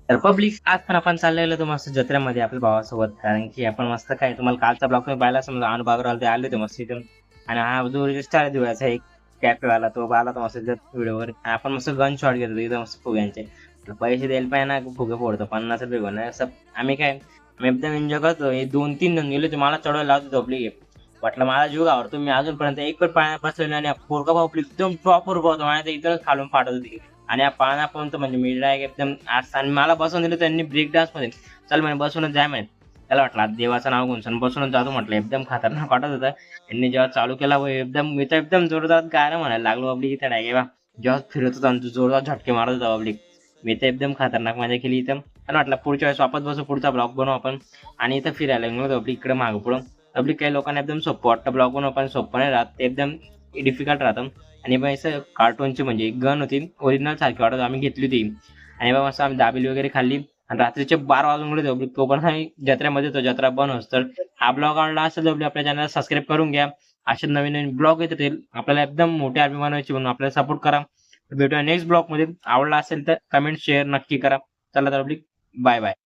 तर पब्लिक आज पण आपण चाललेलो होतो मस्त जत्रेमध्ये आपल्या भावासोबत. कारण की आपण मस्त काय तुम्हाला कालचा ब्लॉग तुम्ही पाहिला समजा अनुभव ते आले होते मस्त इथून. आणि हा जो रजिस्टर दिवाळीचा एक कॅफे वाला तो आला होता मस्त व्हिडिओवर. आपण मस्त गन शॉट घेतो एकदम मस्त फुग्यांचे. पैसे द्यायला पाहिजे ना फुगे फोडतो 50 रुपये घेऊन असं. आम्ही एकदम एन्जॉय करतो. हे 2-3 जण गेले होते मला चढवायला लावतो आपली. म्हटलं मला जीव घाबरतो मी अजूनपर्यंत एक पण पाण्यात बसलेलो नाही. आणि पोरका भाऊ आपली एकदम प्रॉपर उभा होता माझ्या इथूनच खालून फाटत होती. आणि या पाना पण तर म्हणजे मी डायरेक्ट एकदम असं. आणि मला बसवून दिलं त्यांनी ब्रेक डान्स मध्ये. चल म्हणे बसूनच जाय म्हणे. त्याला वाटलं आज देवाचं नाव घेऊन सण बसूनच जातो म्हटलं. एकदम खतरनाक वाटत होतं. यांनी जेव्हा चालू केला एकदम मी तर एकदम जोरदार गाणं म्हणायला लागलो पब्लिक इथं डायरेक्ट. जेव्हा फिरत होता आणि जोरदार झटके मारत होता पब्लिक. मी तर एकदम खतरनाक मजा केली इथं. मला वाटलं पुढच्या वेळेस वापस बसू पुढचा ब्लॉग बनवू आपण. आणि इथं फिरायला गेलो पब्लिक इकडे मागं पुढं. पब्लिक काही लोकांना एकदम सोपं वाटतं ब्लॉग बनवू पण सोपं नाही राहत ते एकदम डिफिकल्ट राहतं. आणि मग असं कार्टूनची म्हणजे गन होती ओरिजिनल सारखी वाटत आम्ही घेतली होती. आणि मग मस्त आम्ही दाबेली वगैरे खाल्ली. आणि रात्रीचे 12 वाजून गेले होते तो पण आम्ही जत्रेमध्ये तो जत्रा बनवस. तर हा ब्लॉग आवडला असेल तर आपल्या चॅनलला सबस्क्राईब करून घ्या. असे नवीन नवीन ब्लॉग येत राहील आपल्याला एकदम मोठे आर्मी बनवायची म्हणून आपल्याला सपोर्ट करा. भेटूया नेक्स्ट ब्लॉग मध्ये. आवडला असेल तर कमेंट शेअर नक्की करा. चला तर बाय बाय.